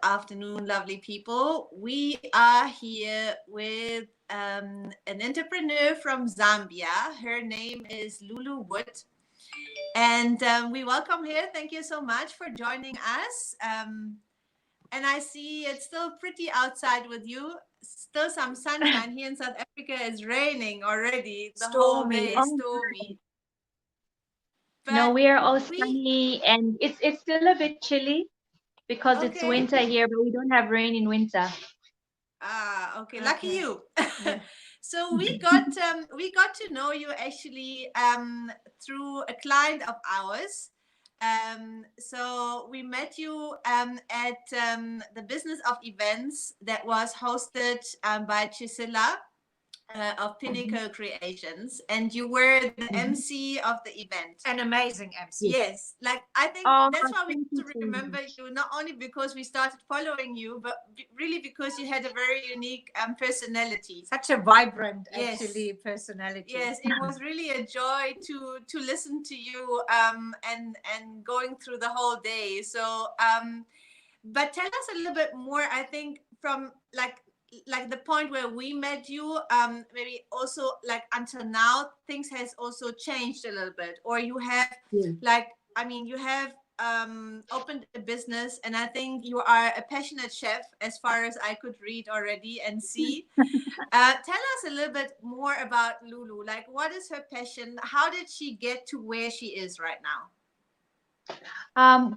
afternoon, lovely people. We are here with an entrepreneur from Zambia. Her name is Lulu Wood. And we welcome her. Thank you so much for joining us. And I see it's still pretty outside with you. Still some sunshine. Here in South Africa it's raining already. The whole day Stormy. is Oh, stormy. no, But we are all we, sunny and it's still a bit chilly because it's okay. winter here, but we don't have rain in winter. Ah, okay. Lucky Okay. you. Yeah. So we got to know you actually through a client of ours. So we met you at the business of events that was hosted by Chisela of Mhm, Pinnacle Creations, and you were the mhm. MC of the event. An amazing MC. Yes. Yes, like I think Oh, that's why we thank you have to so remember much. you, not only because we started following you, but really because you had a very unique personality. Such a vibrant, Yes, actually, personality. yes, it was really a joy to listen to you and going through the whole day. So but tell us a little bit more. I think from like the point where we met you, maybe also like until now, things has also changed a little bit, or you have Yes. like I mean you have opened a business, and I think you are a passionate chef as far as I could read already and see. Tell us a little bit more about Lulu. Like, what is her passion? How did she get to where she is right now?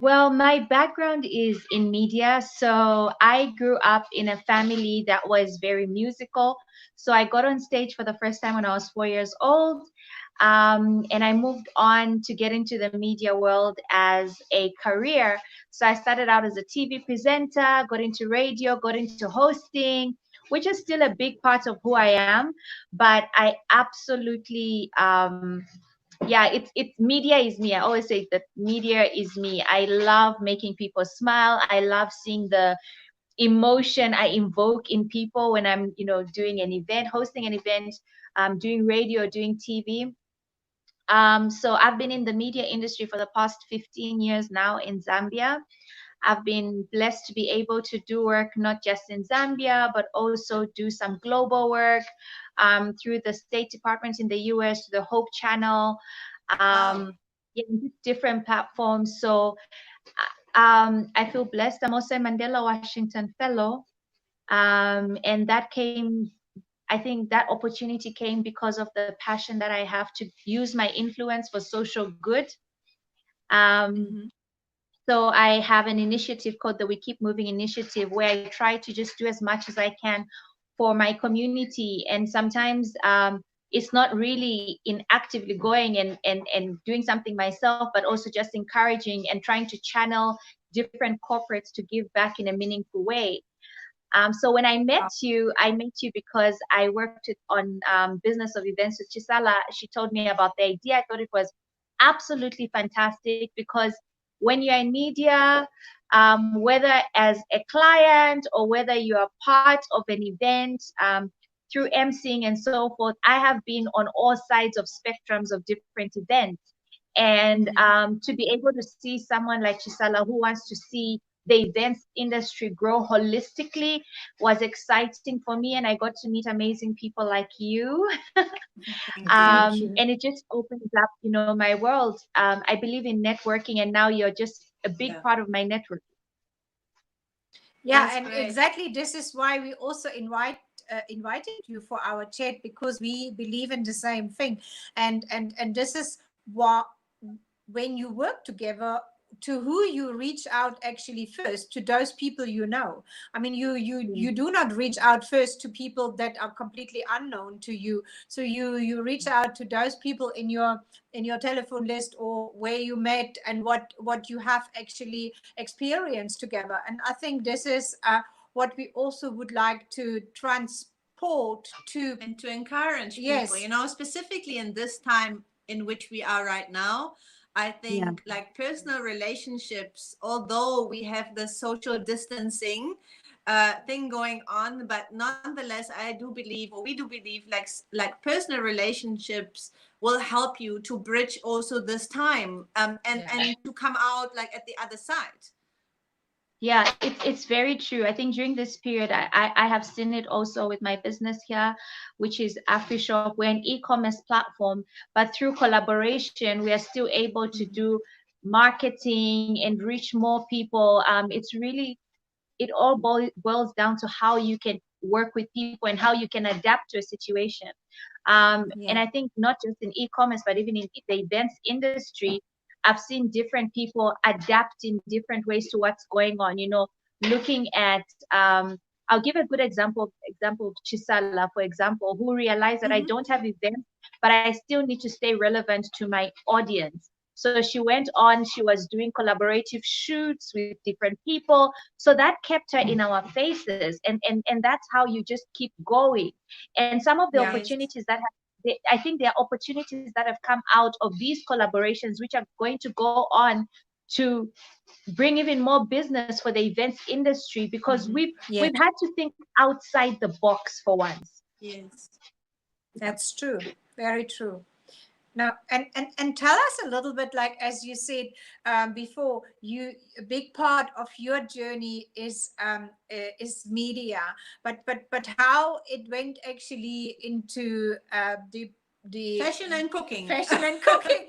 Well, my background is in media. So I grew up in a family that was very musical. So I got on stage for the first time when I was 4 years old. And I moved on to get into the media world as a career. So I started out as a TV presenter, got into radio, got into hosting, which is still a big part of who I am. But I absolutely yeah, it's media is me. I always say that media is me. I love making people smile. I love seeing the emotion I invoke in people when I'm, doing an event, hosting an event, doing radio, doing TV. So I've been in the media industry for the past 15 years now in Zambia. I've been blessed to be able to do work not just in Zambia, but also do some global work through the State Department in the US, the Hope Channel, Wow. um, yeah, different platforms. So I feel blessed. I'm also a Mandela Washington Fellow. And that came, I think that opportunity came because of the passion that I have to use my influence for social good. Um, Mm-hmm. so I have an initiative called the We Keep Moving Initiative, where I try to just do as much as I can for my community. And sometimes it's not really in actively going and doing something myself, but also just encouraging and trying to channel different corporates to give back in a meaningful way. So when I met you because I worked on business of events with Chisala. She told me about the idea. I thought it was absolutely fantastic because when you're in media, whether as a client or whether you are part of an event, through emceeing and so forth, I have been on all sides of spectrums of different events. And Mm-hmm. to be able to see someone like Chisala who wants to see the events industry grow holistically was exciting for me. And I got to meet amazing people like you. Thank you. Thank you. And it just opens up, my world. I believe in networking, and now you're just a big Yeah, part of my network. Yeah, that's and great. exactly this is why we also invited you for our chat, because we believe in the same thing, and this is what, when you work together, to who you reach out actually first, to those people you know. I mean, you do not reach out first to people that are completely unknown to you. So you reach out to those people in your telephone list, or where you met, and what you have actually experienced together. And I think this is what we also would like to transport to. And to encourage people, Yes. specifically in this time in which we are right now. I Yeah. think like personal relationships, although we have the social distancing thing going on, but nonetheless, I do believe, or we do believe, like personal relationships will help you to bridge also this time, and Yeah. and to come out like at the other side. Yeah, it's very true. I think during this period, I have seen it also with my business here, which is Afrishop. We're an e-commerce platform, but through collaboration, we are still able to Mhm. do marketing and reach more people. It's really, it all boils down to how you can work with people and how you can adapt to a situation. And Yeah. I think not just in e-commerce, but even in the events industry, I've seen different people adapt in different ways to what's going on. Looking at, I'll give a good example of Chisala, for example, who realized that I Mhm. don't have events, but I still need to stay relevant to my audience. So she went on, she was doing collaborative shoots with different people. So that kept her in our faces. And that's how you just keep going. And some of the Yeah. Yes. opportunities that I think there are opportunities that have come out of these collaborations, which are going to go on to bring even more business for the events industry, because Mhm. Yeah. we've had to think outside the box for once. Yes. That's true. Very true. Now, and tell us a little bit, like as you said before, a big part of your journey is media, but how it went actually into the Fashion and cooking. fashion and cooking.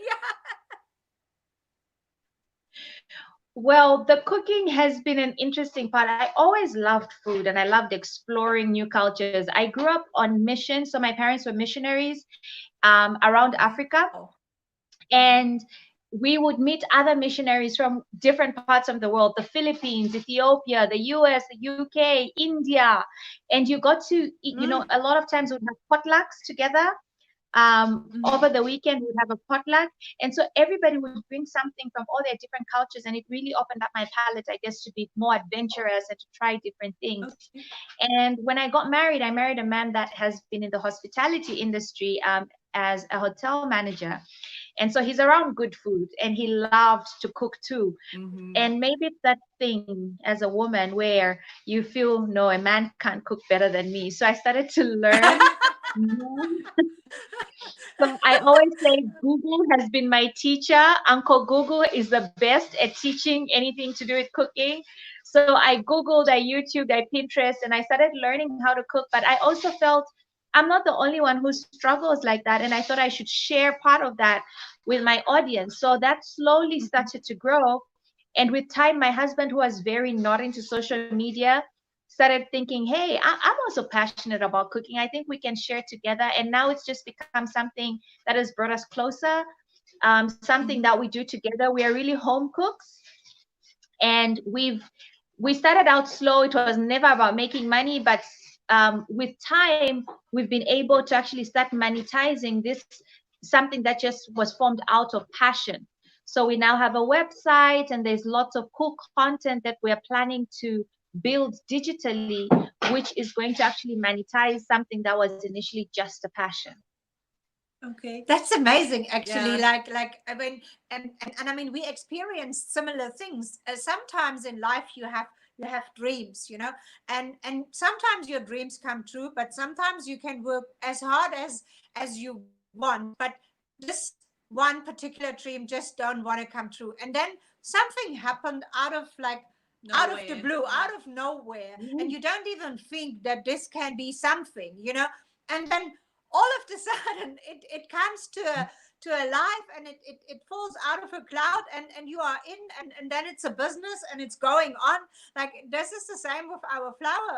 Well, the cooking has been an interesting part. I always loved food and I loved exploring new cultures. I grew up on mission, so my parents were missionaries around Africa, Wow. and we would meet other missionaries from different parts of the world, the Philippines, Ethiopia, the US, the UK, India. And you got to eat, Mm. a lot of times we'd have potlucks together. Mhm. Over the weekend, we'd have a potluck. And so everybody would bring something from all their different cultures. And it really opened up my palate, I guess, to be more adventurous and to try different things. Okay. And when I got married, I married a man that has been in the hospitality industry as a hotel manager. And so he's around good food and he loved to cook too. Mhm. And maybe it's that thing as a woman where you feel, no, a man can't cook better than me. So I started to learn more. So I always say Google has been my teacher. Uncle Google is the best at teaching anything to do with cooking. So I Googled, I YouTubed, I Pinterest, and I started learning how to cook. But I also felt I'm not the only one who struggles like that. And I thought I should share part of that with my audience. So that slowly Mhm. started to grow. And with time, my husband, who was very not into social media, started thinking, hey, I'm also passionate about cooking. I think we can share together. And now it's just become something that has brought us closer, something Mhm. that we do together. We are really home cooks. And we started out slow. It was never about making money, but with time, we've been able to actually start monetizing this, something that just was formed out of passion. So we now have a website, and there's lots of cool content that we're planning to build digitally, which is going to actually monetize something that was initially just a passion. Okay. That's amazing, actually. Yeah. Like I mean, and I mean, we experienced similar things. Sometimes in life, you have dreams, and sometimes your dreams come true, but sometimes you can work as hard as you want, but this one particular dream just don't want to come true, and then something happened out No of the way. blue, Yeah. out of nowhere, and Mhm. you don't even think that this can be something. And then all of a sudden it comes to a life, and it falls out of a cloud, and you are in, and then it's a business and it's going on. Like, this is the same with our flower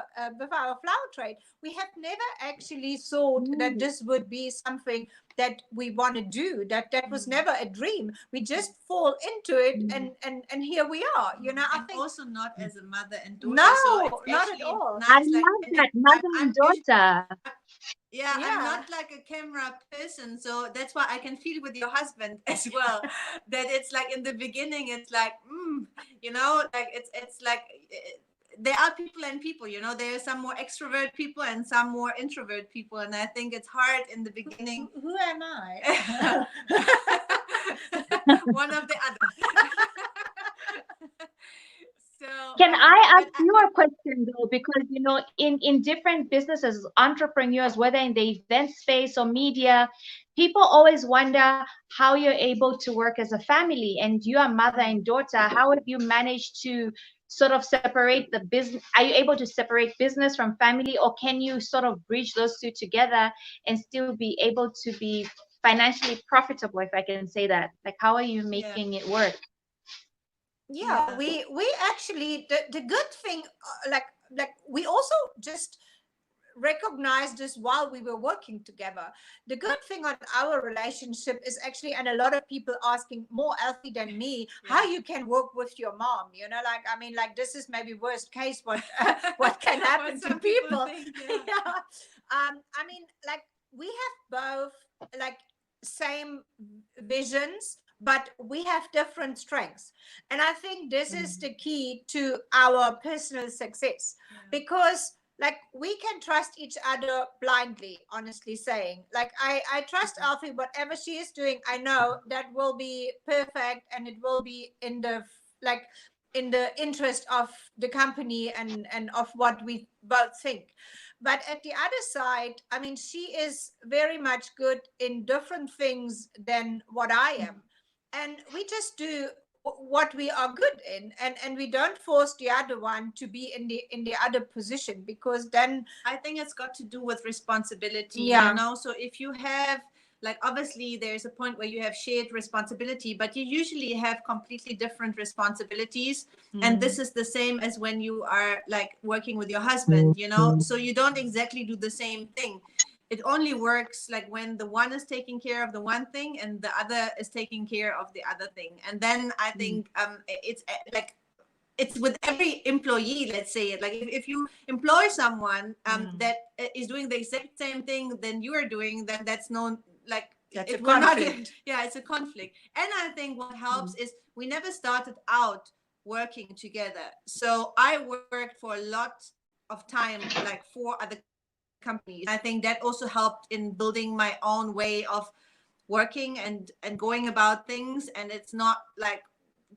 trade. We have never actually thought that Mm. this would be something that we want to do. That was Mm. never a dream. We just fall into it, Mm. and here we are. I And think also not as a mother and daughter. So it's no, not at actually all. I nice. Like, love and that, like mother and I'm usually, daughter. yeah, I'm Yeah. not like a camera person. So that's why I can feel with your husband as well. That it's like in the beginning, it's like, like it's like there are people and people. There are some more extrovert people and some more introvert people, and I think it's hard in the beginning. Who am I? One of the other. So Can And I but ask you a question though? Because in different businesses, entrepreneurs, whether in the event space or media, people always wonder how you're able to work as a family. And you are mother and daughter. How have you managed to sort of separate the business? Are you able to separate business from family, or can you sort of bridge those two together and still be able to be financially profitable, if I can say that? Like, how are you yeah, making it work? Yeah, yeah, we actually, the good thing, like we also just recognized this while we were working together. The good thing on our relationship is actually, and a lot of people asking more Alfie than me, how yeah. you can work with your mom. Like, I mean, like, this is maybe worst case what what can happen What to some people people. think, yeah. Yeah. I mean, like, we have both, like, same visions, but we have different strengths. And I think this is the key to our personal success, Yeah. because, like, we can trust each other blindly, honestly saying. Like, I trust Alfie, whatever she is doing, I know that will be perfect, and it will be in the, like, in the interest of the company, and of what we both think. But at the other side, I mean, she is very much good in different things than what I am. And we just do what we are good in, and we don't force the other one to be in the other position, because then, I think it's got to do with responsibility, yeah. So if you have, like, obviously there's a point where you have shared responsibility, but you usually have completely different responsibilities. And this is the same as when you are like working with your husband, so you don't exactly do the same thing. It only works like when the one is taking care of the one thing and the other is taking care of the other thing. And then I think it's like, it's with every employee, let's say it, like if you employ someone that is doing the exact same thing than you are doing, then that's no, like, That's it a will not conflict. yeah, it's a conflict. And I think what helps is we never started out working together. So I worked for a lot of time, like, for other companies. I think that also helped in building my own way of working and going about things. And it's not like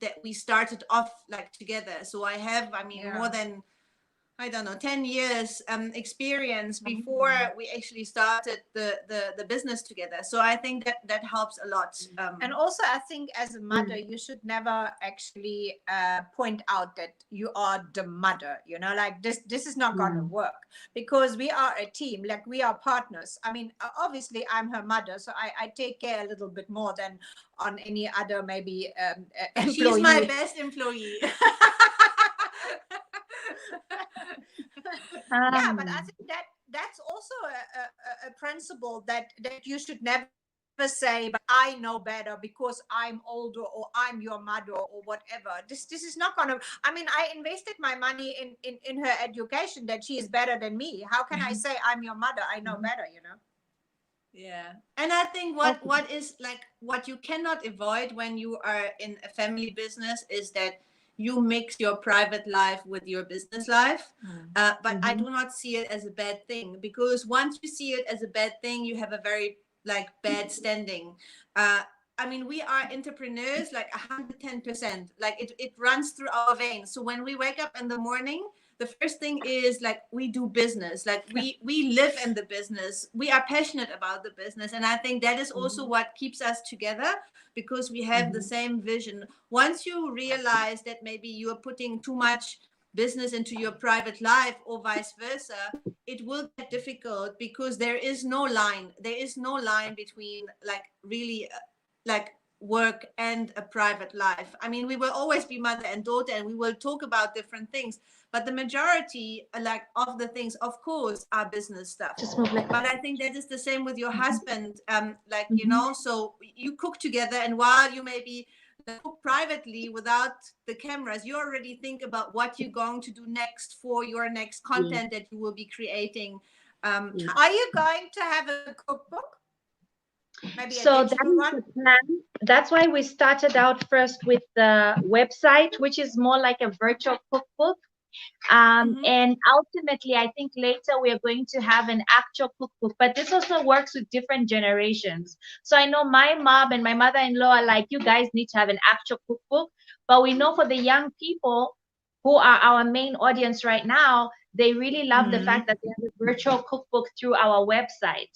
that we started off like together. So I have, I mean, more than, I don't know, 10 years experience before we actually started the business together. So I think that that helps a lot. And also, I think as a mother, you should never actually point out that you are the mother. Like, this is not going to work, because we are a team. Like, we are partners. I mean, obviously, I'm her mother, so I take care a little bit more than on any other maybe employee. She's my best employee. Yeah, but I think that's also a principle that you should never say, but I know better because I'm older, or I'm your mother, or whatever. This is not gonna. I mean, I invested my money in her education, that she is better than me. How can I say I'm your mother? I know better. Yeah. And I think what is like, what you cannot avoid when you are in a family business is that you mix your private life with your business life. But I do not see it as a bad thing, because once you see it as a bad thing, you have a very like bad standing. I mean, we are entrepreneurs like 110%. Like it runs through our veins. So when we wake up in the morning, the first thing is like we do business. Like we live in the business. We are passionate about the business, and I think that is also what keeps us together, because we have the same vision. Once you realize that maybe you are putting too much business into your private life, or vice versa, it will get difficult, because there is no line. There is no line between like really like work and a private life. I mean, we will always be mother and daughter, and we will talk about different things, but the majority like of the things, of course, are business stuff. But I think that is the same with your husband. Like, so you cook together, and while you maybe cook privately without the cameras, you already think about what you're going to do next for your next content that you will be creating. Are you going to have a cookbook? Maybe a So that digital is one? the plan. That's why we started out first with the website, which is more like a virtual cookbook. And ultimately, I think later we are going to have an actual cookbook. But this also works with different generations. So I know my mom and my mother-in-law are like, you guys need to have an actual cookbook. But we know for the young people, who are our main audience right now, they really love the Mm-hmm. fact that we have a virtual cookbook through our website.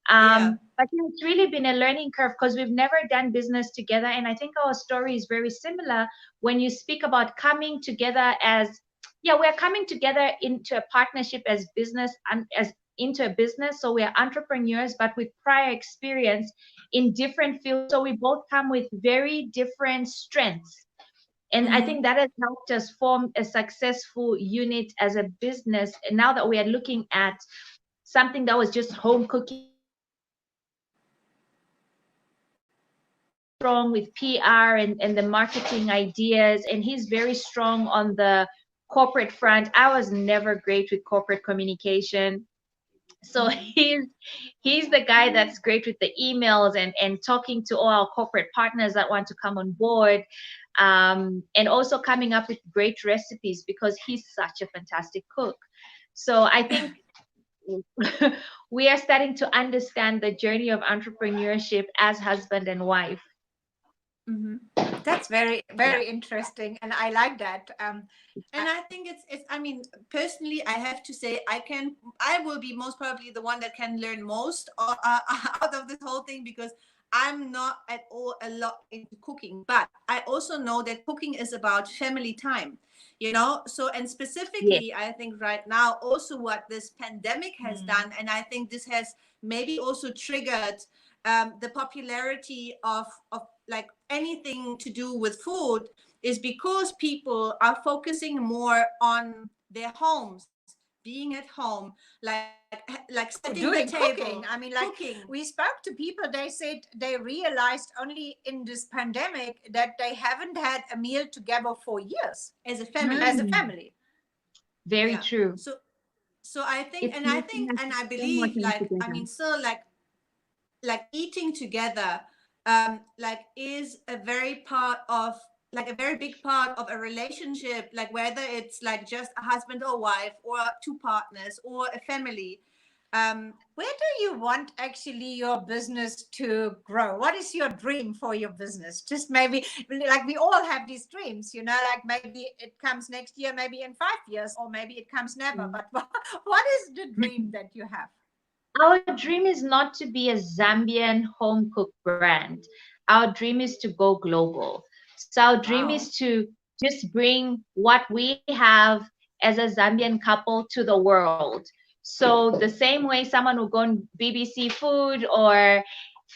Yeah. But yeah, it's really been a learning curve because we've never done business together. And I think our story is very similar when you speak about coming together as, yeah, we're coming together into a partnership as business and as into a business. So we're entrepreneurs, but with prior experience in different fields. So we both come with very different strengths. And I Mm-hmm. think that has helped us form a successful unit as a business. And now that we are looking at something that was just home cooking, strong with PR and the marketing ideas, and he's very strong on the corporate front. I was never great with corporate communication. So he's the guy that's great with the emails and talking to all our corporate partners that want to come on board, and also coming up with great recipes because he's such a fantastic cook. So I think we are starting to understand the journey of entrepreneurship as husband and wife. Mm-hmm. That's very, Yeah. very interesting, and I like that. And I think it's I mean, personally, I have to say I will be most probably the one that can learn most out of this whole thing, because I'm not at all a lot into cooking, but I also know that cooking is about family time, you know. So, and Yes. specifically, I think right now also what this pandemic has done, and I think this has maybe also triggered the popularity of like anything to do with food, is because people are focusing more on their homes, being at home, like setting the Doing table, cooking. I mean, like, cooking. we spoke to people, they said they realized only in this pandemic that they haven't had a meal together for years As a family. as a Mm, family. very Yeah. true. So I think, It's and I making think, us and I spend more believe, time like, I together. mean, so like eating together, like is a very part of, like a very big part of a relationship, like whether it's like just a husband or wife or two partners or a family. Where do you want actually your business to grow? What is your dream for your business? Just maybe, like, we all have these dreams, you know, like maybe it comes next year, maybe in 5 years, or maybe it comes never. Mm. But what is the dream that you have? Our dream is not to be a Zambian home cooked brand. Our dream is to go global. So our dream Wow. is to just bring what we have as a Zambian couple to the world. So the same way someone will go on BBC Food or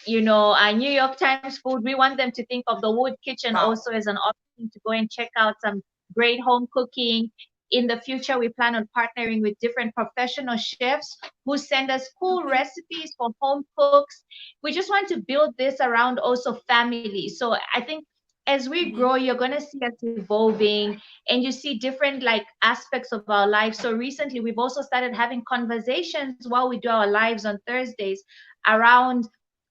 a New York Times Food, we want them to think of the Wood Kitchen Wow. also as an option to go and check out some great home cooking. In the future, we plan on partnering with different professional chefs who send us cool Okay. recipes for home cooks. We just want to build this around also family. So I think as we Mm-hmm. grow, you're going to see us evolving and you see different like aspects of our lives. So recently, we've also started having conversations while we do our lives on Thursdays around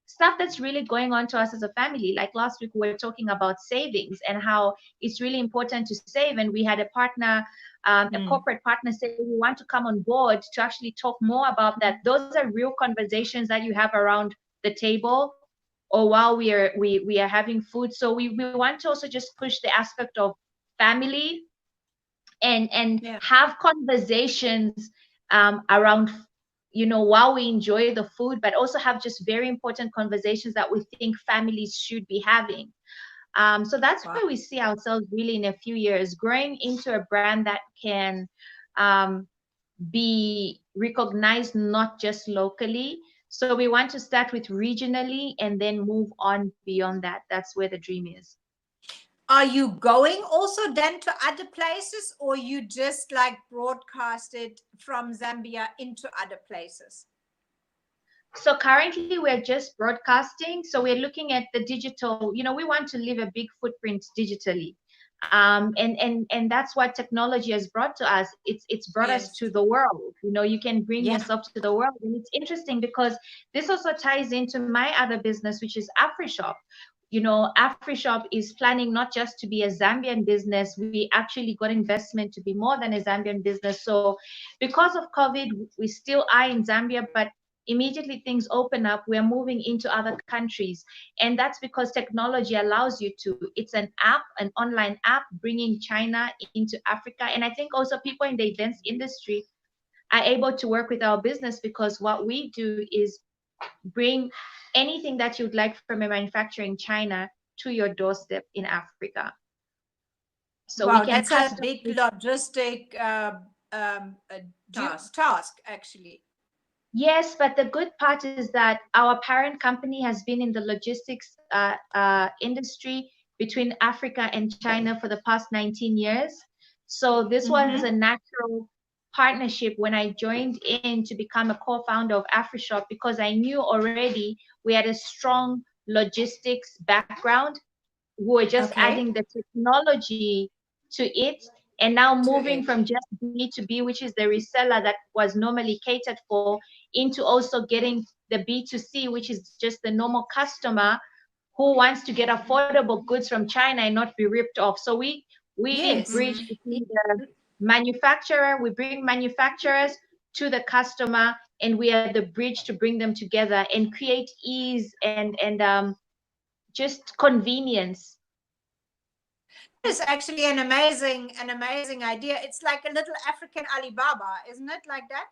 stuff that's really going on to us as a family. Like last week, we were talking about savings and how it's really important to save. And we had a partner, a corporate partner, say we want to come on board to actually talk more about that. Those are real conversations that you have around the table or while we are having food. So we want to also just push the aspect of family and Yeah. have conversations around while we enjoy the food, but also have just very important conversations that we think families should be having. So that's Wow. where we see ourselves really in a few years, growing into a brand that can um, be recognized not just locally. So we want to start with regionally and then move on beyond that. That's where the dream is. Are you going also then to other places, or you just like broadcast it from Zambia into other places? So currently we're just broadcasting. So we're looking at the digital, we want to leave a big footprint digitally. And that's what technology has brought to us. It's brought us Yes. to the world. You can bring Yeah. yourself to the world. And it's interesting because this also ties into my other business, which is Afrishop. Afrishop is planning not just to be a Zambian business. We actually got investment to be more than a Zambian business. So because of COVID, we still are in Zambia, but immediately things open up, we're moving into other countries. And that's because technology allows you to. It's an app, an online app bringing China into Africa. And I think also people in the events industry are able to work with our business, because what we do is bring anything that you'd like from a manufacturer in China to your doorstep in Africa. So we Wow, can that's a big logistic task, actually. Yes, but the good part is that our parent company has been in the logistics industry between Africa and China for the past 19 years. So this was a natural partnership when I joined in to become a co-founder of Afrishop, because I knew already we had a strong logistics background. We were just adding the technology to it, and now moving from just B2B, which is the reseller that was normally catered for, into also getting the B2C, which is just the normal customer who wants to get affordable goods from China and not be ripped off. So we bridge between the manufacturer, we bring manufacturers to the customer, and we are the bridge to bring them together and create ease and just convenience. It's actually an amazing idea. It's like a little African Alibaba, isn't it, like that?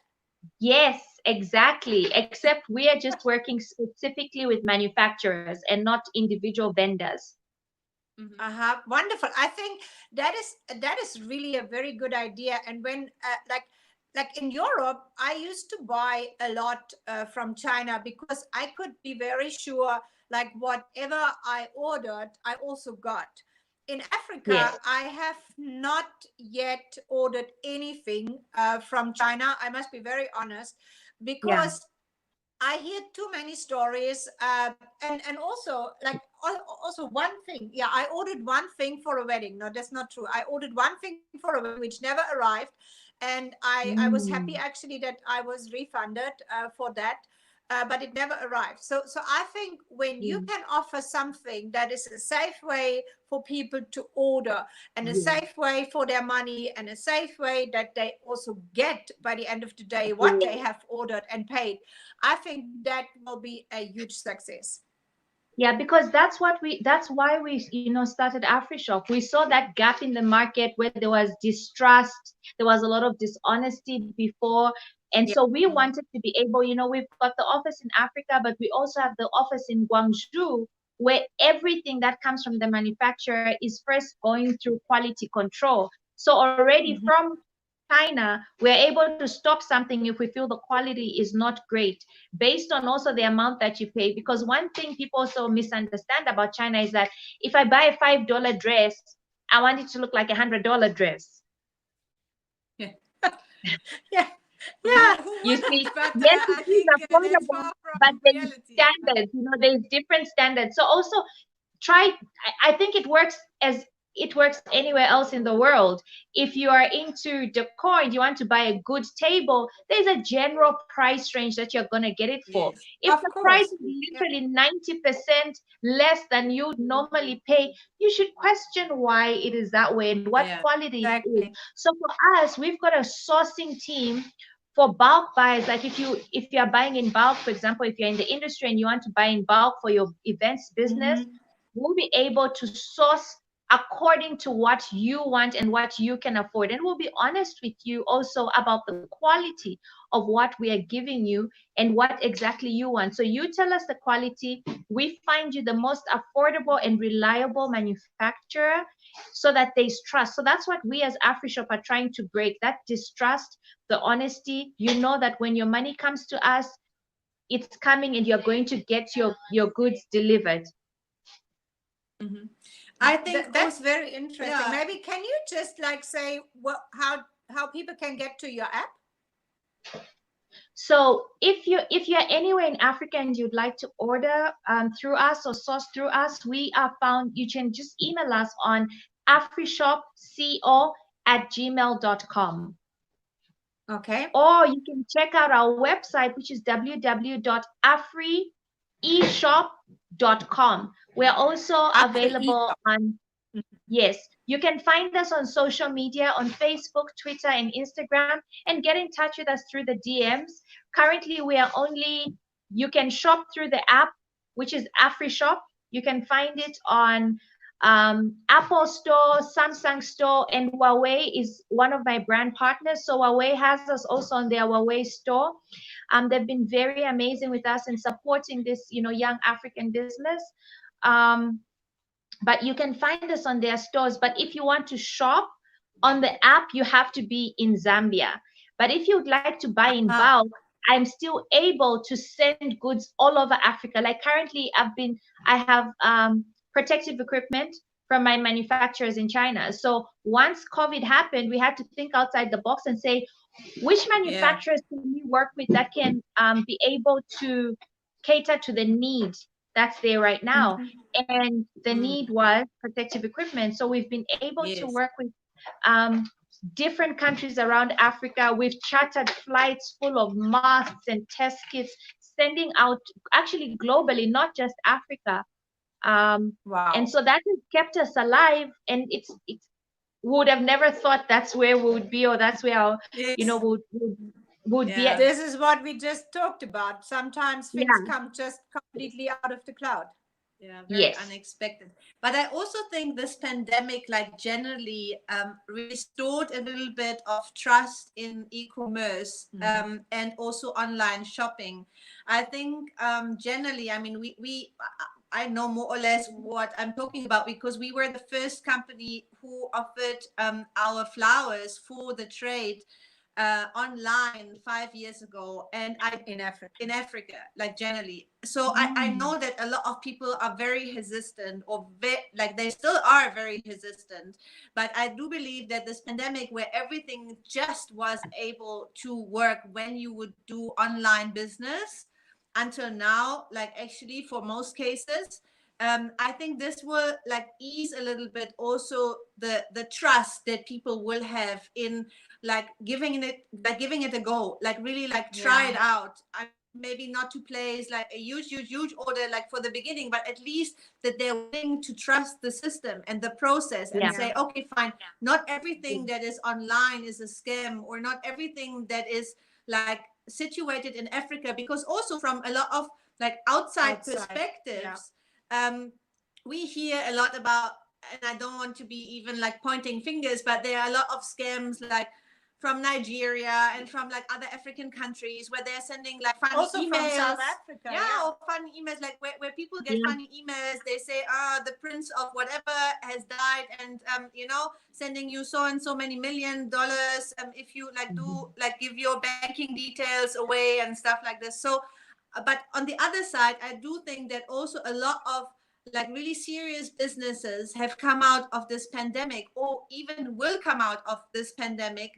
Yes, exactly. Except we are just working specifically with manufacturers and not individual vendors. Wonderful. I think that is really a very good idea. And when like in Europe, I used to buy a lot from China, because I could be very sure, like whatever I ordered, I also got. In Africa, I have not yet ordered anything from China. I must be very honest, because I hear too many stories, and also like also one thing. Yeah, I ordered one thing for a wedding. No, that's not true. I ordered one thing for a wedding which never arrived, and I was happy actually that I was refunded for that. But it never arrived. So I think when you can offer something that is a safe way for people to order, and a safe way for their money, and a safe way that they also get by the end of the day what they have ordered and paid, I think that will be a huge success. Yeah, because that's why we, started Afrishop. We saw that gap in the market where there was distrust, there was a lot of dishonesty before. And so we wanted to be able, we've got the office in Africa, but we also have the office in Guangzhou, where everything that comes from the manufacturer is first going through quality control. So already from China, we're able to stop something if we feel the quality is not great, based on also the amount that you pay. Because one thing people also misunderstand about China is that if I buy a $5 dress, I want it to look like $100 dress. Yeah. You see, yes, it is affordable, but there's standards. There's different standards. So also I think it works anywhere else in the world. If you are into decor and you want to buy a good table, there's a general price range that you're going to get it for. If the price is literally 90% less than you normally pay, you should question why it is that way and what quality it is. So for us, we've got a sourcing team for bulk buyers. Like if you are buying in bulk, for example, if you're in the industry and you want to buy in bulk for your events business, we'll be able to source according to what you want and what you can afford. And we'll be honest with you also about the quality of what we are giving you and what exactly you want. So you tell us the quality, we find you the most affordable and reliable manufacturer, so that there's trust. So that's what we as Afrishop are trying to break, that distrust, the honesty. You know that when your money comes to us, it's coming and you're going to get your goods delivered. I think that's very interesting. Yeah. Maybe can you just like say how people can get to your app? So if you're anywhere in Africa and you'd like to order through us or source through us, we are found. You can just email us on afrishopco@gmail.com. Okay. Or you can check out our website, which is www.afrishop.com. We're also available on, yes, You can find us on social media on Facebook, Twitter, and Instagram, and get in touch with us through the DMs. Currently, you can shop through the app, which is Afrishop. You can find it on Apple Store, Samsung Store, and Huawei is one of my brand partners. So Huawei has us also on their Huawei store. They've been very amazing with us in supporting this, young African business. But you can find us on their stores. But if you want to shop on the app, you have to be in Zambia. But if you'd like to buy in bulk, I'm still able to send goods all over Africa. Like currently, I have protective equipment from my manufacturers in China. So once COVID happened, we had to think outside the box and say, which manufacturers can we work with that can be able to cater to the need that's there right now? And the need was protective equipment. So we've been able to work with different countries around Africa. We've chartered flights full of masks and test kits, sending out actually globally, not just Africa. Wow. And so that has kept us alive. And it's we would have never thought that's where we would be, or that's where our, would be. This is what we just talked about. Sometimes things come just completely out of the cloud. Yeah, very unexpected. But I also think this pandemic, like generally, restored a little bit of trust in e-commerce and also online shopping. I think generally, I mean, I know more or less what I'm talking about because we were the first company who offered our flowers for the trade online 5 years ago, and in Africa, like generally. So I know that a lot of people are very hesitant, or like they still are very hesitant. But I do believe that this pandemic, where everything just was able to work when you would do online business, until now, like actually for most cases, I think this will like ease a little bit also the trust that people will have in like giving it a go, like really like try it out. Maybe not to place like a huge order like for the beginning, but at least that they're willing to trust the system and the process and say, okay, fine, not everything that is online is a scam, or not everything that is like situated in Africa, because also from a lot of like outside perspectives, we hear a lot about, and I don't want to be even like pointing fingers, but there are a lot of scams like from Nigeria and from like other African countries where they're sending like funny also emails. From South Africa, or funny emails, like where people get funny emails. They say, the prince of whatever has died, and sending you so and so many $1 million if you like do like give your banking details away and stuff like this. So but on the other side, I do think that also a lot of like really serious businesses have come out of this pandemic, or even will come out of this pandemic,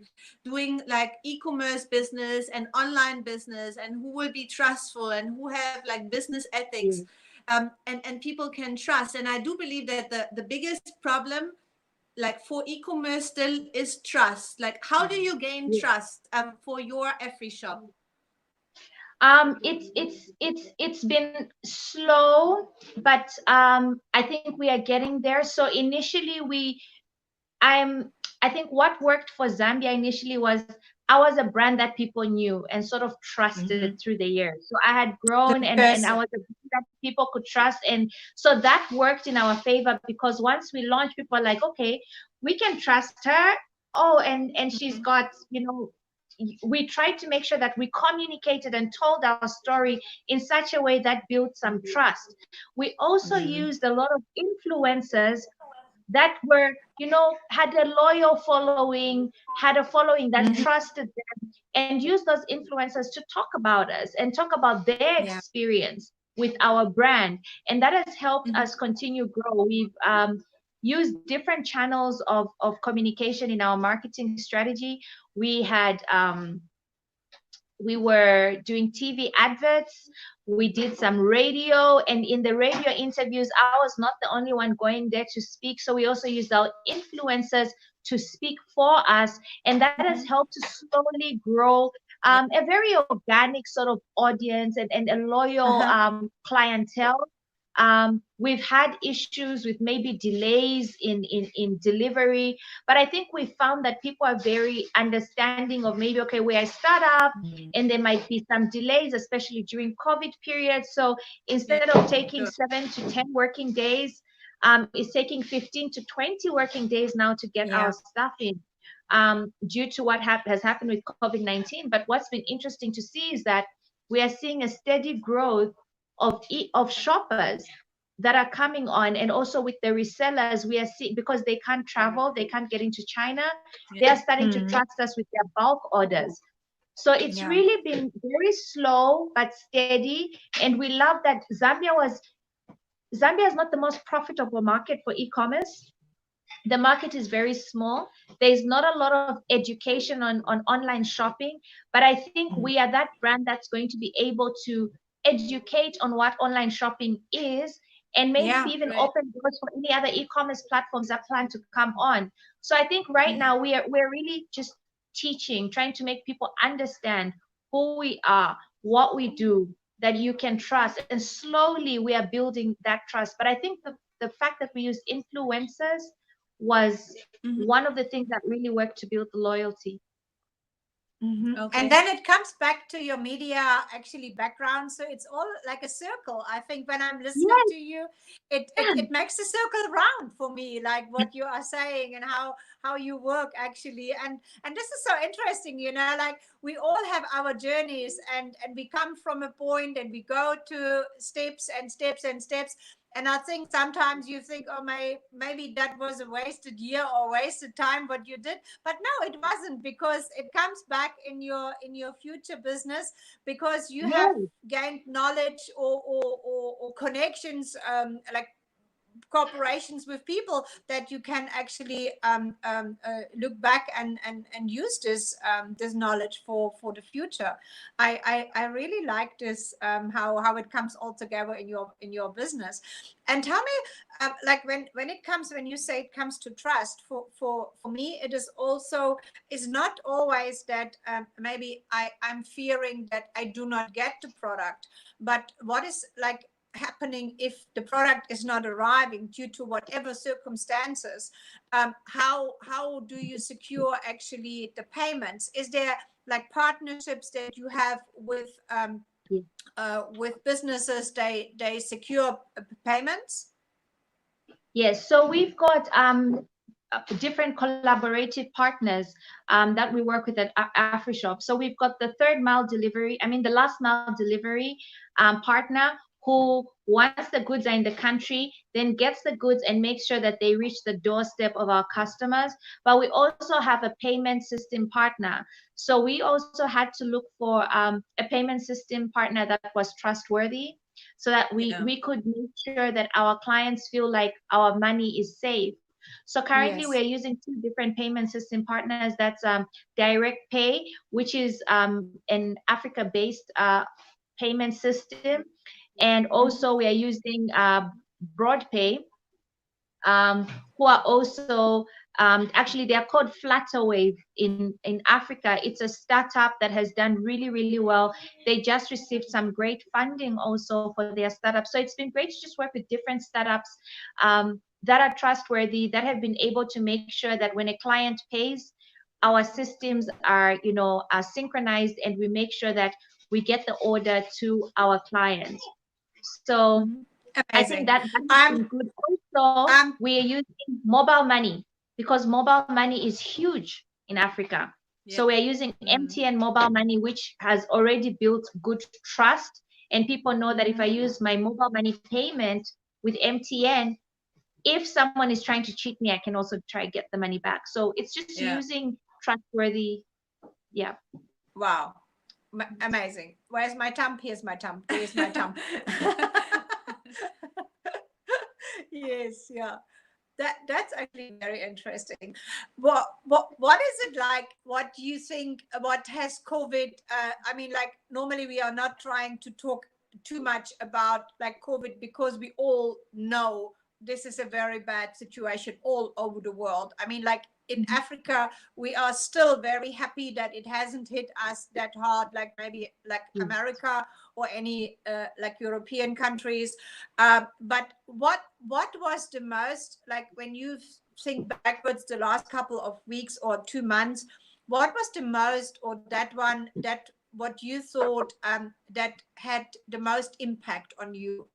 doing like e-commerce business and online business, and who will be trustful and who have like business ethics, and people can trust. And I do believe that the biggest problem like for e-commerce still is trust. Like how do you gain trust for your Afrishop? It's been slow, but I think we are getting there. So initially I think what worked for Zambia initially was I was a brand that people knew and sort of trusted through the years. So I had grown and I was a brand that people could trust. And so that worked in our favor, because once we launched, people were like, okay, we can trust her. Oh, and she's got, we tried to make sure that we communicated and told our story in such a way that built some trust. We also used a lot of influencers that were, had a loyal following, had a following that trusted them, and used those influencers to talk about us and talk about their experience with our brand. And that has helped us continue grow. We've used different channels of communication in our marketing strategy. We were doing TV adverts. We did some radio, and in the radio interviews, I was not the only one going there to speak. So we also used our influencers to speak for us, and that has helped to slowly grow a very organic sort of audience and a loyal clientele. We've had issues with maybe delays in delivery, but I think we found that people are very understanding of maybe, okay, we're a startup and there might be some delays, especially during COVID period. So instead of taking 7 to 10 working days, it's taking 15 to 20 working days now to get our stuff in, due to what has happened with COVID-19. But what's been interesting to see is that we are seeing a steady growth of shoppers that are coming on, and also with the resellers we are seeing, because they can't travel, they can't get into China, they are starting to trust us with their bulk orders. So it's really been very slow but steady, and we love that Zambia is not the most profitable market for e-commerce. The market is very small. There's not a lot of education on online shopping, but I think we are that brand that's going to be able to educate on what online shopping is, and maybe even open doors for any other e-commerce platforms that plan to come on. So I think right now we're really just teaching, trying to make people understand who we are, what we do, that you can trust, and slowly we are building that trust. But I think the fact that we use influencers was one of the things that really worked to build the loyalty. Okay. And then it comes back to your media actually background. So it's all like a circle. I think when I'm listening to you, it makes a circle round for me, like what you are saying and how you work actually. And this is so interesting, you know, like we all have our journeys, and we come from a point and we go to steps and steps and steps. And I think sometimes you think, oh, maybe that was a wasted year or wasted time what you did. But no, it wasn't, because it comes back in your future business, because you have gained knowledge or connections, like cooperations with people that you can actually look back and use this knowledge for the future. I really like this, how it comes all together in your business. And tell me, like when you say it comes to trust, for me it is also, is not always that maybe I'm fearing that I do not get the product, but what is like happening if the product is not arriving due to whatever circumstances. How do you secure actually the payments? Is there like partnerships that you have with businesses, they secure payments? Yes, so we've got different collaborative partners that we work with at Afrishop. So we've got the the last mile delivery partner, who, once the goods are in the country, then gets the goods and makes sure that they reach the doorstep of our customers. But we also have a payment system partner. So we also had to look for a payment system partner that was trustworthy, so that we could make sure that our clients feel like our money is safe. So currently we're using 2 different payment system partners. That's Direct Pay, which is an Africa-based payment system. And also we are using BroadPay, who are also, actually they are called Flutterwave in Africa. It's a startup that has done really, really well. They just received some great funding also for their startup. So it's been great to just work with different startups that are trustworthy, that have been able to make sure that when a client pays, our systems are, are synchronized, and we make sure that we get the order to our client. So I think that has been good. Also, we are using mobile money, because mobile money is huge in Africa. So we are using MTN mobile money, which has already built good trust. And people know that if I use my mobile money payment with MTN, if someone is trying to cheat me, I can also try to get the money back. So it's just using trustworthy. Yeah. Wow. Amazing. Where's my thumb? Here's my thumb. Here's my thumb. Yes, yeah. That's actually very interesting. What is it like? What do you think? What has COVID? I mean, like normally we are not trying to talk too much about like COVID, because we all know this is a very bad situation all over the world. I mean, like in Africa, we are still very happy that it hasn't hit us that hard, like maybe like America or any like European countries. But what was the most, like when you think backwards the last couple of weeks or 2 months, what was the most, or that one that what you thought that had the most impact on you?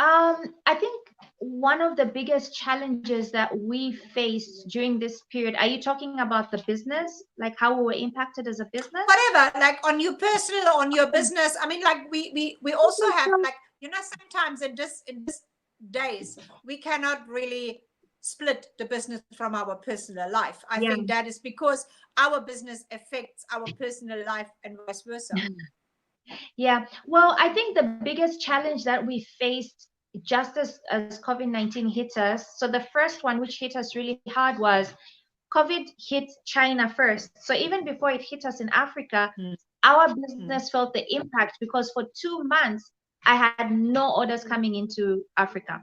I think one of the biggest challenges that we faced during this period, are you talking about the business, like how we were impacted as a business? Whatever, like on your personal, on your business. I mean, like we also have, like, you know, sometimes in this days, we cannot really split the business from our personal life. I think that is because our business affects our personal life and vice versa. Yeah, well, I think the biggest challenge that we faced just as COVID-19 hit us, so the first one which hit us really hard was COVID hit China first. So even before it hit us in Africa, our business felt the impact because for 2 months, I had no orders coming into Africa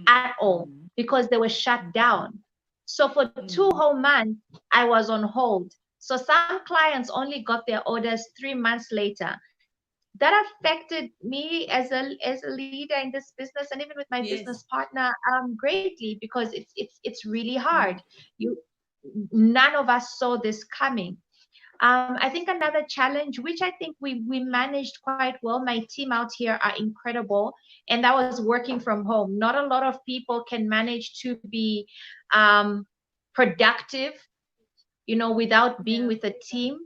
at all because they were shut down. So for 2 whole months, I was on hold. So some clients only got their orders 3 months later. That affected me as a leader in this business, and even with my business partner greatly, because it's really hard. None of us saw this coming. I think another challenge, which I think we managed quite well, my team out here are incredible, and that was working from home. Not a lot of people can manage to be productive, you know, without being with a team.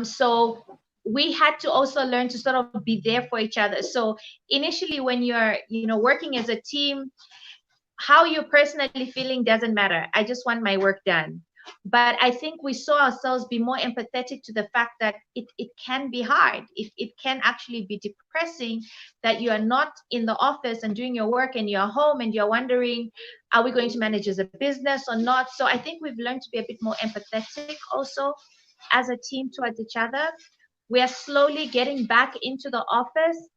So we had to also learn to sort of be there for each other. So initially, when you're, you know, working as a team, how you're personally feeling doesn't matter. I just want my work done. But I think we saw ourselves be more empathetic to the fact that it can be hard. It can actually be depressing that you are not in the office and doing your work and you're home and you're wondering, are we going to manage as a business or not? So I think we've learned to be a bit more empathetic also as a team towards each other. We are slowly getting back into the office.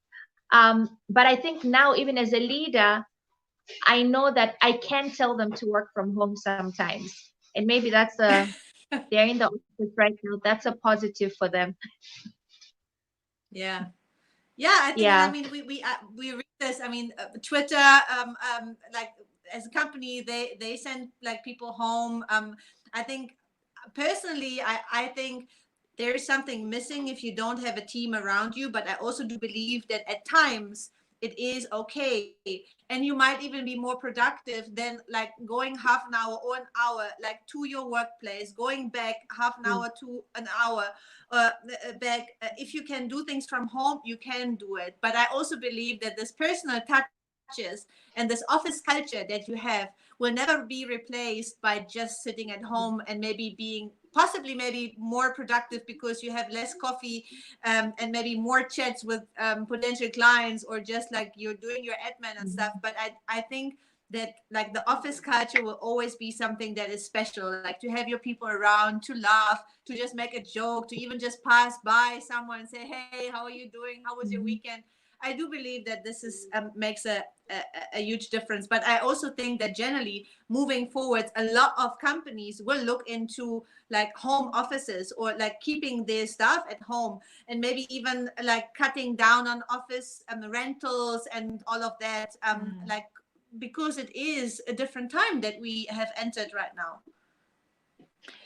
But I think now, even as a leader, I know that I can tell them to work from home sometimes. And maybe that's they're in the office right now. That's a positive for them. Yeah. Yeah, I think, and I mean, we read this. I mean, Twitter, like as a company, they send like people home. I think personally, I think there is something missing if you don't have a team around you. But I also do believe that at times it is okay, and you might even be more productive than like going half an hour or an hour like to your workplace, going back half an hour to an hour back. If you can do things from home, you can do it. But I also believe that this personal touches and this office culture that you have will never be replaced by just sitting at home and maybe being possibly maybe more productive because you have less coffee and maybe more chats with potential clients, or just like you're doing your admin and stuff. But I think that like the office culture will always be something that is special, like to have your people around, to laugh, to just make a joke, to even just pass by someone and say, hey, how are you doing, how was your weekend? I do believe that this is makes a huge difference. But I also think that generally moving forward, a lot of companies will look into like home offices, or like keeping their staff at home, and maybe even like cutting down on office rentals and all of that, like because it is a different time that we have entered right now.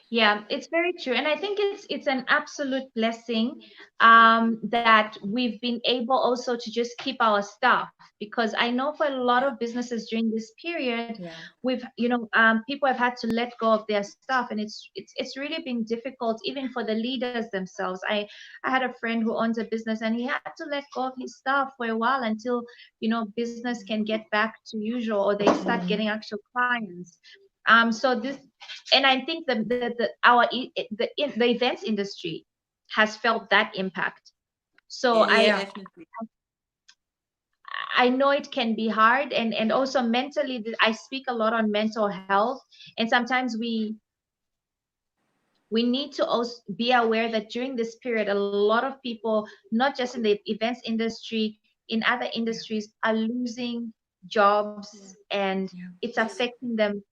Yeah, it's very true. And I think it's an absolute blessing that we've been able also to just keep our staff, because I know for a lot of businesses during this period, we've, you know, people have had to let go of their staff, and it's really been difficult even for the leaders themselves. I had a friend who owns a business, and he had to let go of his staff for a while until, you know, business can get back to usual, or they start getting actual clients. So this, and I think the events industry has felt that impact. So Definitely. I know it can be hard, and also mentally, I speak a lot on mental health, and sometimes we need to also be aware that during this period, a lot of people, not just in the events industry, in other industries, are losing jobs, and Yeah. it's Yes. affecting them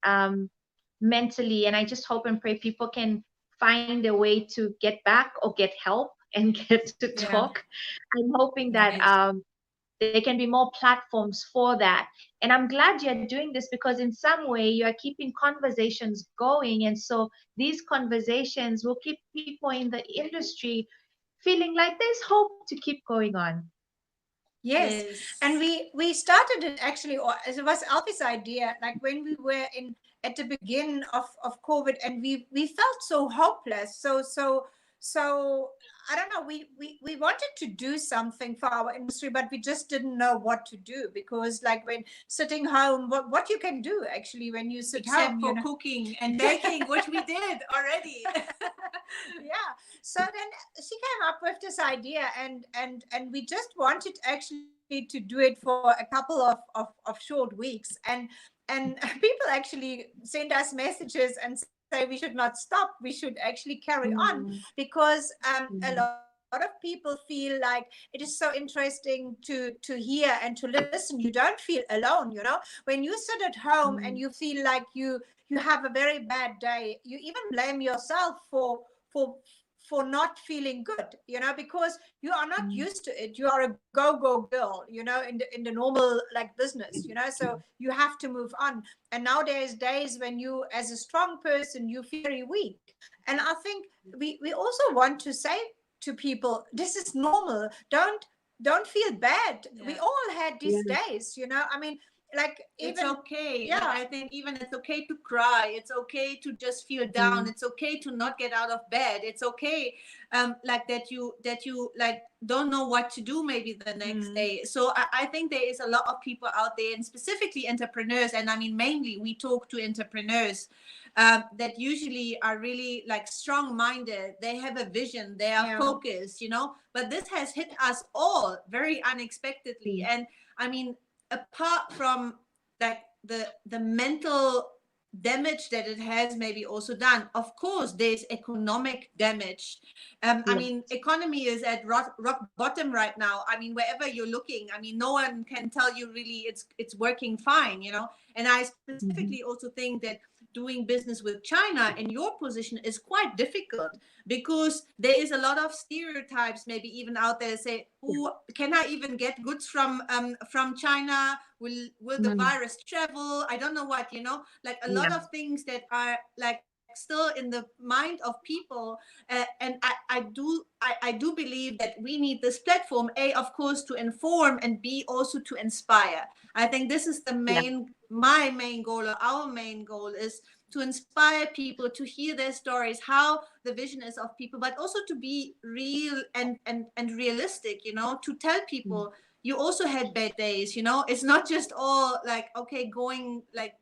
mentally. And I just hope and pray people can find a way to get back or get help and get to Yeah. talk. I'm hoping that Yes. there can be more platforms for that. And I'm glad you're doing this, because in some way you are keeping conversations going. And so these conversations will keep people in the industry feeling like there's hope to keep going on. Yes, and Yes. we started it actually, or it was Alfie's idea, like when we were in at the beginning of COVID, and we felt so hopeless, so I don't know, we wanted to do something for our industry, but we just didn't know what to do, because like when sitting home, what you can do actually when you sit Except home, for cooking and baking, which we did already. yeah, so then she came up with this idea, and we just wanted actually to do it for a couple of short weeks, and people actually send us messages and say we should not stop, we should actually carry on, Mm, because a lot mm, of people feel like it is so interesting to hear and to listen. You don't feel alone, when you sit at home and you mm, feel like you have a very bad day, you even blame yourself for for not feeling good, because you are not mm, used to it. You are a go girl, in the normal like business, so you have to move on. And now there's days when you, as a strong person, you feel very weak. And I think we also want to say to people, this is normal. Don't feel bad. We Yeah. all had these yeah. days, I mean, like It's even, okay. Like yeah, I think even it's okay to cry. It's okay to just feel down. Mm, It's okay to not get out of bed. It's okay, like that you like don't know what to do maybe the next mm, day. So I think there is a lot of people out there, and specifically entrepreneurs. And I mean, mainly we talk to entrepreneurs that usually are really like strong-minded. They have a vision. They are yeah, focused. But this has hit us all very unexpectedly. mm, And I mean, apart from like the mental damage that it has maybe also done, of course there's economic damage. I yeah. mean, economy is at rock bottom right now. I mean, wherever you're looking, I mean, no one can tell you really it's working fine. And I Mhm, specifically also think that doing business with China in your position is quite difficult, because there is a lot of stereotypes maybe even out there, say, yeah. oh, can I even get goods from China? Will the Mm, virus travel? I don't know what, like a lot yeah. of things that are like still in the mind of people. And I do believe that we need this platform, A, of course, to inform, and B, also to inspire. I think this is Yeah. my main goal, or our main goal is to inspire people, to hear their stories, how the vision is of people, but also to be real and realistic, to tell Mm, people you also had bad days. It's not just all like, okay, going like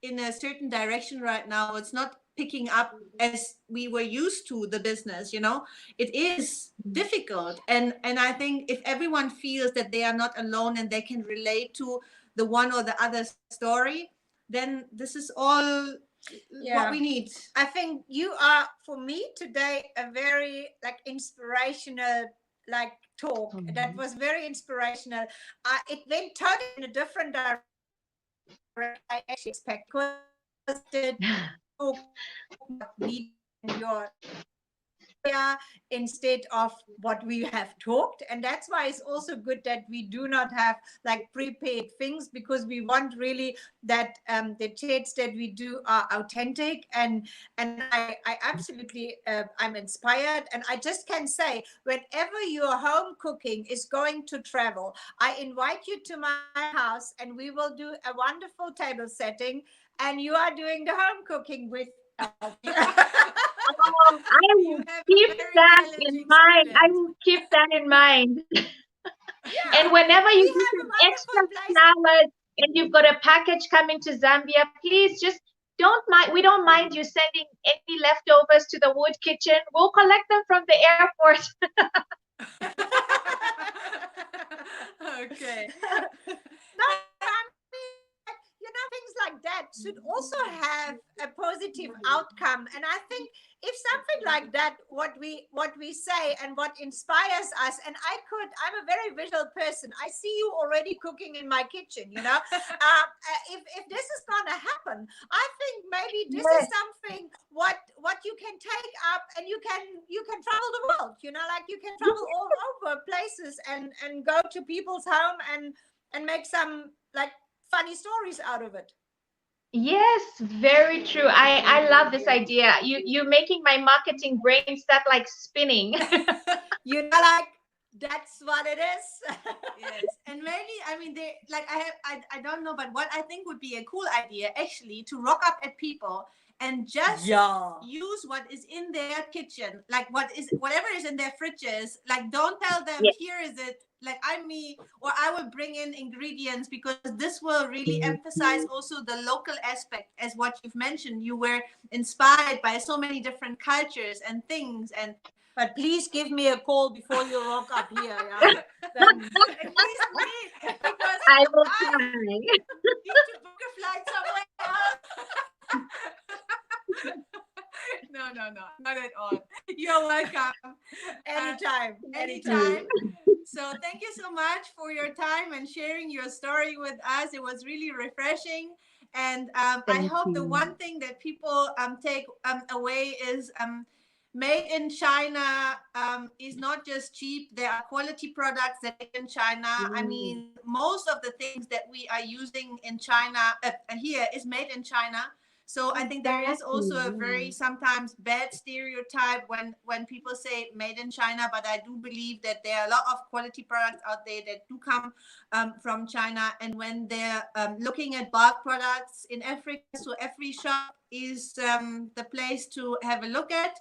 in a certain direction right now. It's not picking up as we were used to the business. It is mm, difficult. And I think if everyone feels that they are not alone and they can relate to the one or the other story, then this is all what we yeah. need. I think you are, for me today, a very like inspirational like talk. That mhm. was very inspirational. It went totally in a different direction I actually expect, because did talk about media and your instead of what we have talked. And that's why it's also good that we do not have like prepared things, because we want really that the chats that we do are authentic. And I absolutely I'm inspired. And I just can say, whenever your home cooking is going to travel, I invite you to my house, and we will do a wonderful table setting, and you are doing the home cooking with Alfie. I You will have a keep very that in challenging mind. I student. will keep that in mind. And Yeah, whenever we you have get a an wonderful extra place. flowers and you've got a package coming to Zambia, please just don't mind. We don't mind you sending any leftovers to the wood kitchen. We'll collect them from the airport. Okay. No, I mean, things like that should also have a positive outcome. And I think if something like that, what we say and what inspires us, and I'm a very visual person. I see you already cooking in my kitchen, you know. If this is gonna happen, I think maybe this is something what you can take up, and you can travel the world, you know, like you can travel all over places and go to people's home and make some like funny stories out of it. Yes, very true. I love this idea. You're making my marketing brain start like spinning. You know, like that's what it is. Yes, and maybe, I mean, they like I don't know, but what I think would be a cool idea actually to rock up at people and just use what is in their kitchen, like whatever is in their fridges. Like, don't tell them here is it. Like, I'm me, or I will bring in ingredients, because this will really emphasize also the local aspect, as what you've mentioned. You were inspired by so many different cultures and things, and but please give me a call before you rock up here. Yeah? Then at least me, because I will I try. need to book a flight somewhere else. No, not at all. You're welcome. Anytime. So thank you so much for your time and sharing your story with us. It was really refreshing. And I hope the one thing that people take away is made in China is not just cheap. There are quality products that are made in China. I mean, most of the things that we are using in China here is made in China. So I think there is also a very sometimes bad stereotype when people say made in China, but I do believe that there are a lot of quality products out there that do come from China. And when they're looking at bulk products in Africa, so Afrishop is the place to have a look at.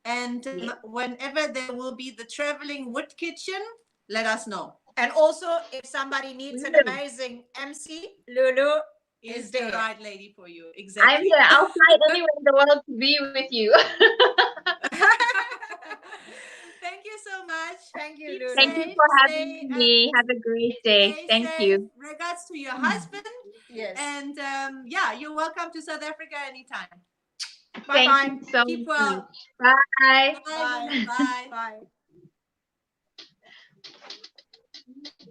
And whenever there will be the traveling wood kitchen, let us know. And also, if somebody needs an amazing MC, Lulu is the right lady for you. Exactly. I'm here. I'll fly anywhere in the world to be with you. Thank you so much. Thank you, Lulu. Thank you for having me. Have a great day. Thank you. Regards to your husband. Yes. And you're welcome to South Africa anytime. Bye-bye. Thank you so Keep well. Bye. Bye. Bye. Bye.